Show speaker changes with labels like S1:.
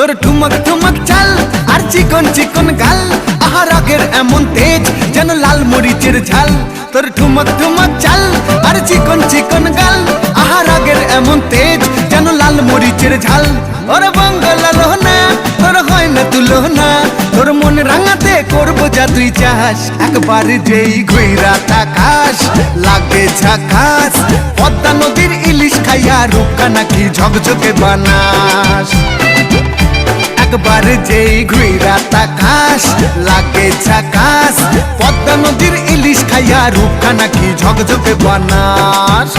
S1: তোর ঠুমক ঠুমক চাল আর চিকন চিকন গাল, আহা রাগের এমন তেজ যেন লাল মরিচের ঝাল। তোর ঠুমক ঠুমক চাল আর চিকন চিকন গাল, আহা রাগের এমন তেজ যেন লাল মরিচের ঝাল। ওরে বাঙ্গালা লোহনা তোর হয় না তুলনা, তোর মন রাঙাতে করবো যা তুই চাস। একবার যেই ঘুইরা তাকাস লাগে ঝাকাস, পদ্মা নদীর ইলিশ খাইয়া রূপকা নাকি ঝকঝকে বানাস। একবার যেই ঘুইরা তাকাস লাগে ঝাকাস, পদ্মা নদীর ইলিশ খাইয়া রূপকা নাকি ঝকঝকে বানাস।